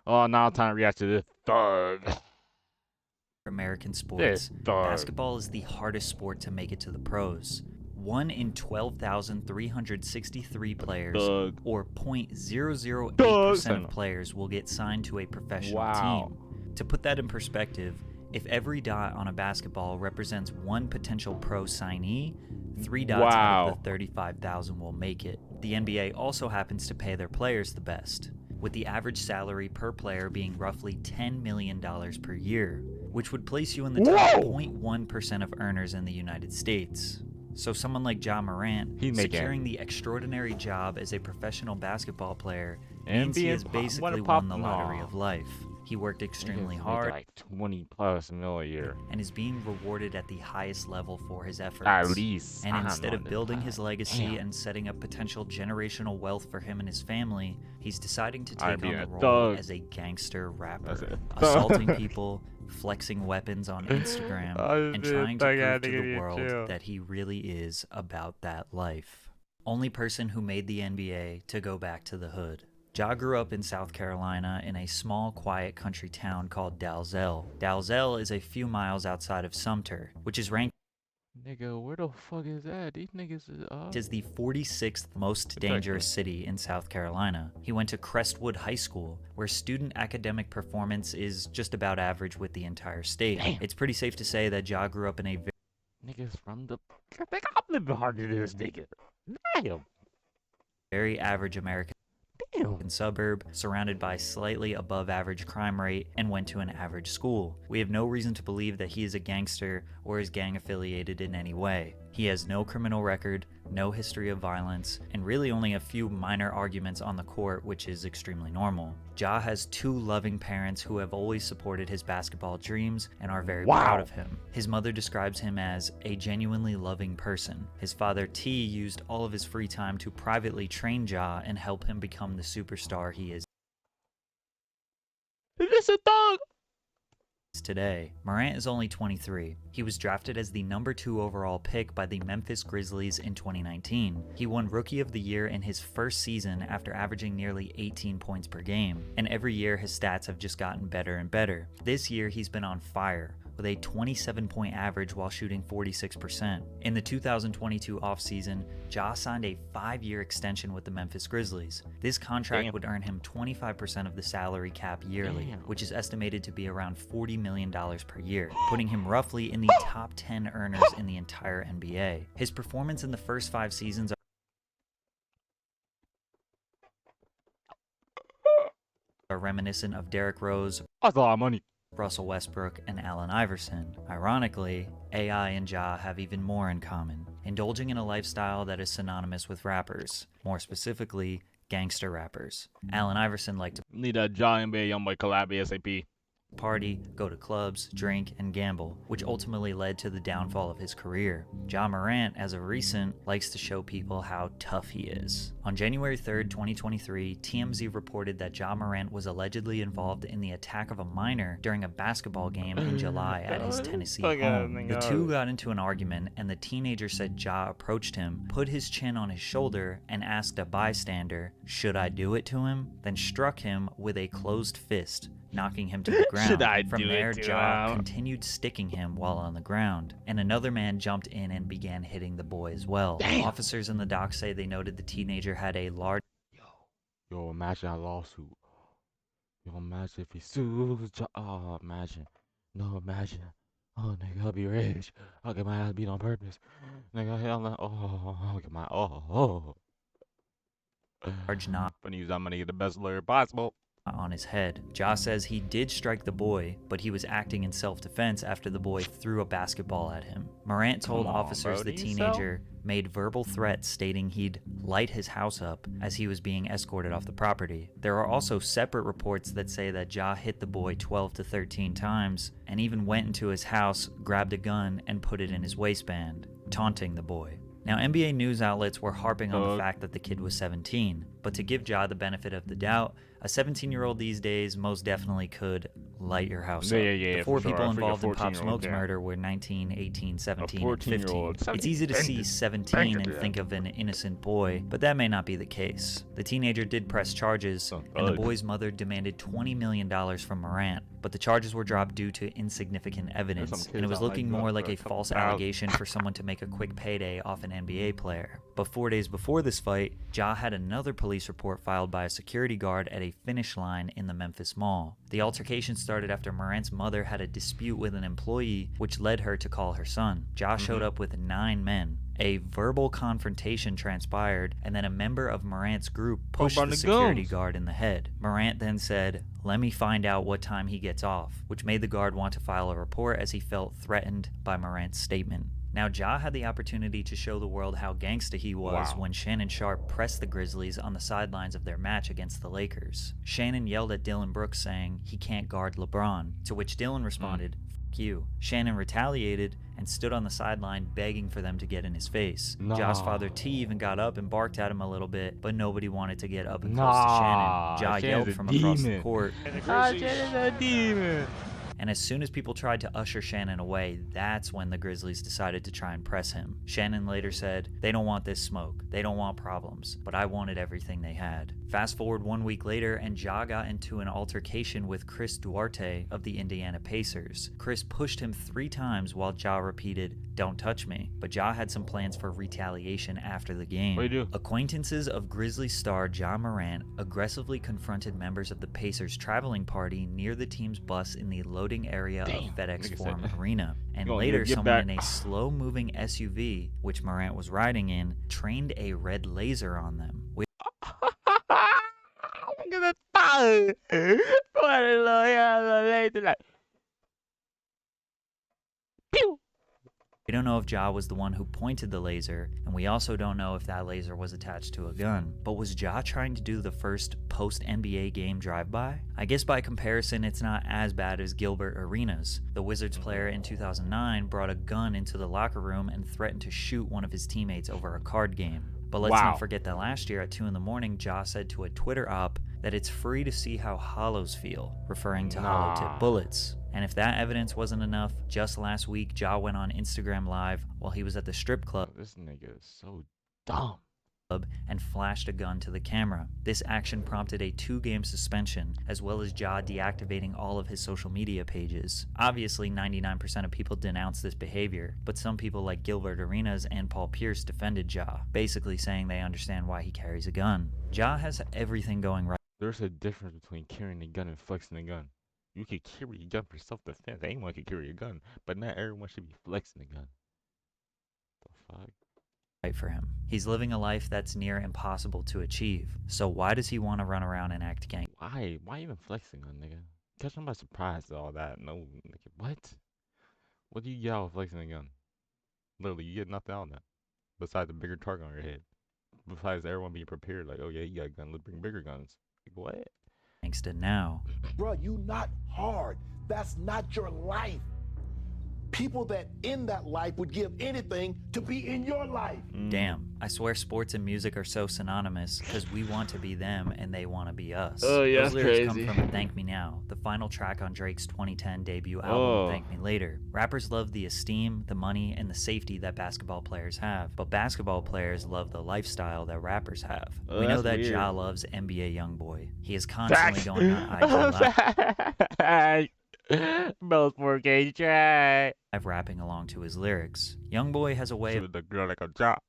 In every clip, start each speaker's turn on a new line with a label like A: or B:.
A: Oh, now time to react to this thug.
B: American
A: This
B: sports,
A: thug.
B: basketball is the hardest sport to make it to the pros. 1 in 12,363 players,
A: Thug.
B: or 0.008%
A: Thug.
B: of players, will get signed to a professional
A: Wow.
B: team. To put that in perspective, if every dot on a basketball represents one potential pro signee, 3 dots out of the 35,000 will make it. The NBA also happens to pay their players the best, with the average salary per player being roughly $10 million per year, which would place you in the top 0.1% of earners in the United States. So someone like Ja Morant securing the extraordinary job as a professional basketball player means he has basically won the lottery of life. He worked extremely hard,
A: like 20+ mil a year,
B: and is being rewarded at the highest level for his efforts.
A: at least.
B: And instead of building his legacy and setting up potential generational wealth for him and his family, he's deciding to take on the role as a gangster rapper, assaulting people, flexing weapons on Instagram, and trying to prove to the world that he really is about that life. Only person who made the NBA to go back to the hood. Ja grew up in South Carolina in a small, quiet country town called Dalzell. Dalzell is a few miles outside of Sumter, which is ranked
A: Nigga, where the fuck is that? These niggas
B: is the 46th most dangerous city in South Carolina. He went to Crestwood High School, where student academic performance is just about average with the entire state.
A: Damn.
B: It's pretty safe to say that Ja grew up in a
A: niggas from the. I think I'm living hard to this nigga. Damn.
B: very average American suburb, surrounded by slightly above average crime rate, and went to an average school. We have no reason to believe that he is a gangster or is gang affiliated in any way. He has no criminal record, no history of violence, and really only a few minor arguments on the court, which is extremely normal. Ja has 2 loving parents who have always supported his basketball dreams and are very proud of him. His mother describes him as a genuinely loving person. His father T used all of his free time to privately train Ja and help him become the superstar he is today. Morant is only 23. He was drafted as the number 2 overall pick by the Memphis Grizzlies in 2019. He won Rookie of the Year in his first season after averaging nearly 18 points per game, and every year his stats have just gotten better and better. This year he's been on fire, with a 27-point average while shooting 46%. In the 2022 offseason, Ja signed a 5-year extension with the Memphis Grizzlies. This contract would earn him 25% of the salary cap yearly, which is estimated to be around $40 million per year, putting him roughly in the top 10 earners in the entire NBA. His performance in the first 5 seasons are reminiscent of Derrick Rose,
A: that's a lot of money.
B: Russell Westbrook, and Allen Iverson. Ironically, AI and Ja have even more in common, indulging in a lifestyle that is synonymous with rappers, more specifically, gangster rappers. Allen Iverson liked to
A: Need a giant NBA YoungBoy collab ASAP.
B: party, go to clubs, drink, and gamble, which ultimately led to the downfall of his career. Ja Morant, as of recent, likes to show people how tough he is. On January 3rd, 2023, TMZ reported that Ja Morant was allegedly involved in the attack of a minor during a basketball game in July at his Tennessee home. The two got into an argument, and the teenager said Ja approached him, put his chin on his shoulder, and asked a bystander, "Should I do it to him?" Then struck him with a closed fist, knocking him to the ground. From there, Ja continued sticking him while on the ground, and another man jumped in and began hitting the boy as well. Officers in the dock say they noted the teenager had a large
A: Yo, imagine a lawsuit. Yo, imagine if he sues. Oh, imagine. No, imagine. Oh, nigga, I'll be rich. I'll get my ass beat on purpose. Nigga, hell no. Oh, I'll get my.
B: knot
A: I'm gonna use that money to get the best lawyer possible.
B: on his head. Ja says he did strike the boy, but he was acting in self-defense after the boy threw a basketball at him. Morant told officers the teenager made verbal threats stating he'd light his house up as he was being escorted off the property. There are also separate reports that say that Ja hit the boy 12 to 13 times and even went into his house, grabbed a gun, and put it in his waistband, taunting the boy. Now, NBA news outlets were harping on the fact that the kid was 17, But to give Ja the benefit of the doubt, a 17-year-old these days most definitely could light your house up. The
A: For
B: 4
A: sure.
B: people
A: I freaking
B: involved in Pop
A: 14-year-old.
B: Smoke's murder were 19, 18,
A: A
B: 17, and 15.
A: 14-year-old.
B: It's easy to see 17 and think of an innocent boy, but that may not be the case. The teenager did press charges, and the boy's mother demanded $20 million from Morant, but the charges were dropped due to insignificant evidence, and it was looking more like a false allegation for someone to make a quick payday off an NBA player. But 4 days before this fight, Ja had another police report filed by a security guard at a finish line in the Memphis Mall. The altercation started after Morant's mother had a dispute with an employee, which led her to call her son. Ja showed up with 9 men. A verbal confrontation transpired, and then a member of Morant's group pushed the security guard in the head. Morant then said, "Let me find out what time he gets off," which made the guard want to file a report as he felt threatened by Morant's statement. Now, Ja had the opportunity to show the world how gangsta he was when Shannon Sharpe pressed the Grizzlies on the sidelines of their match against the Lakers. Shannon yelled at Dillon Brooks saying he can't guard LeBron, to which Dillon responded, "F*** you." Shannon retaliated and stood on the sideline begging for them to get in his face. Ja's father T even got up and barked at him a little bit, but nobody wanted to get up and close to Shannon. Ja yelled from across the court,
A: Shannon's a demon.
B: and as soon as people tried to usher Shannon away, that's when the Grizzlies decided to try and press him. Shannon later said, "They don't want this smoke. They don't want problems, but I wanted everything they had." Fast forward 1 week later, and Ja got into an altercation with Chris Duarte of the Indiana Pacers. Chris pushed him 3 times while Ja repeated, "Don't touch me," but Ja had some plans for retaliation after the game.
A: What do you do?
B: Acquaintances of Grizzlies star Ja Morant aggressively confronted members of the Pacers traveling party near the team's bus in the loading area of FedEx Forum Arena, and later someone in a slow-moving SUV, which Morant was riding in, trained a red laser on them.
A: Look at the tongue. What a little pew.
B: We don't know if Ja was the one who pointed the laser, and we also don't know if that laser was attached to a gun. But was Ja trying to do the first post-NBA game drive-by? I guess by comparison, it's not as bad as Gilbert Arenas. The Wizards player in 2009 brought a gun into the locker room and threatened to shoot one of his teammates over a card game. But let's not forget that last year at 2 in the morning, Ja said to a Twitter op that it's free to see how hollows feel, referring to hollow-tip bullets. And if that evidence wasn't enough, just last week, Ja went on Instagram Live while he was at the strip club.
A: This nigga is so dumb.
B: And flashed a gun to the camera. This action prompted a 2-game suspension, as well as Ja deactivating all of his social media pages. Obviously, 99% of people denounced this behavior, but some people like Gilbert Arenas and Paul Pierce defended Ja, basically saying they understand why he carries a gun. Ja has everything going right.
A: There's a difference between carrying a gun and flexing a gun. You can carry a gun for self-defense. Anyone can carry a gun, but not everyone should be flexing a gun. The fuck?
B: For him. He's living a life that's near impossible to achieve. So why does he want to run around and act gang?
A: Why? Why even flexing on nigga? Catch them by surprise all that. No, nigga, what? What do you get out of flexing a gun? Literally, you get nothing out of that. Besides a bigger target on your head. Besides everyone being prepared, like, oh yeah, you got a gun, let's bring bigger guns. Like, what?
B: Gangsta now.
C: Bro, you not hard. That's not your life. People that in that life would give anything to be in your life.
B: Damn, I swear sports and music are so synonymous because we want to be them and they want to be us.
A: Oh, yeah,
B: Those
A: that's
B: lyrics
A: crazy.
B: come from Thank Me Now, the final track on Drake's 2010 debut album, Thank Me Later. Rappers love the esteem, the money, and the safety that basketball players have, but basketball players love the lifestyle that rappers have. We know that Ja loves NBA Youngboy. He is constantly going on IG Live.
A: Both 4K try.
B: Rapping along to his lyrics. Youngboy has a way of
A: The girl like a job.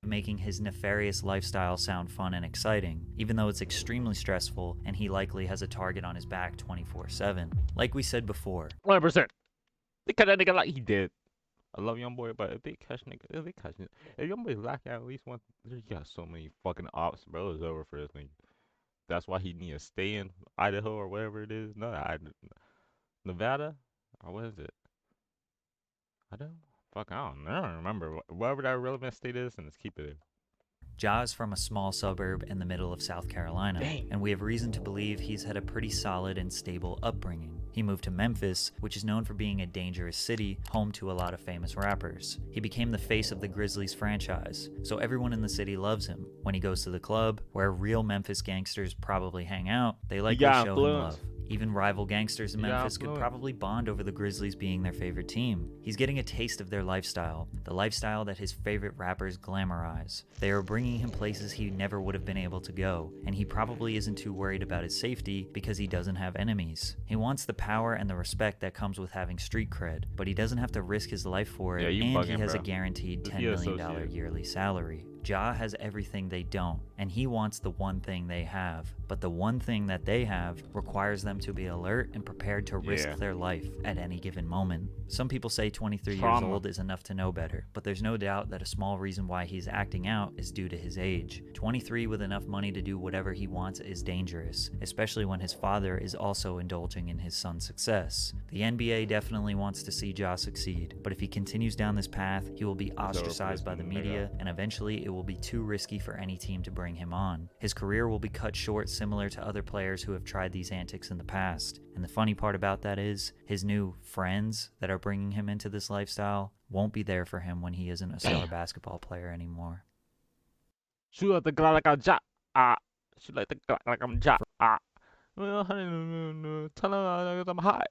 B: making his nefarious lifestyle sound fun and exciting, even though it's extremely stressful and he likely has a target on his back 24/7. Like we said before,
A: 100%. They cut that nigga like he did. I love young boy, but if they catch nigga, if young boy lock at least one, there's got so many fucking ops, bro. It's over for this nigga. That's why he need to stay in Idaho or whatever it is. No, Nevada, or what is it? Idaho? Fuck, I don't remember. Whatever that relevant state is, and let's keep it there.
B: Ja is from a small suburb in the middle of South Carolina, and we have reason to believe he's had a pretty solid and stable upbringing. He moved to Memphis, which is known for being a dangerous city, home to a lot of famous rappers. He became the face of the Grizzlies franchise, so everyone in the city loves him. When he goes to the club, where real Memphis gangsters probably hang out, they likely
A: got
B: show him
A: influence.
B: love. Even rival gangsters in
A: He got
B: Memphis could
A: influence.
B: probably bond over the Grizzlies being their favorite team. He's getting a taste of their lifestyle, the lifestyle that his favorite rappers glamorize. They are bringing him places he never would have been able to go, and he probably isn't too worried about his safety because he doesn't have enemies. He wants the power and the respect that comes with having street cred, but he doesn't have to risk his life for it,
A: Yeah, you
B: and
A: bugging,
B: he has
A: bro.
B: a guaranteed
A: Just
B: $10
A: be an
B: million
A: associate.
B: yearly salary. Ja has everything they don't, and he wants the one thing they have. But the one thing that they have requires them to be alert and prepared to risk
A: Yeah.
B: their life at any given moment. Some people say 23 years
A: Trauma.
B: old is enough to know better, but there's no doubt that a small reason why he's acting out is due to his age. 23 with enough money to do whatever he wants is dangerous, especially when his father is also indulging in his son's success. The NBA definitely wants to see Ja succeed, but if he continues down this path, he will be ostracized by the media, and eventually it will be too risky for any team to bring him on. His career will be cut short similar to other players who have tried these antics in the past. And the funny part about that is, his new friends that are bringing him into this lifestyle won't be there for him when he isn't a stellar basketball player anymore.
A: Shoot at the guy like I'm Ja. Shoot like the guy like I'm Ja. Well, honey, tell him I'm hot.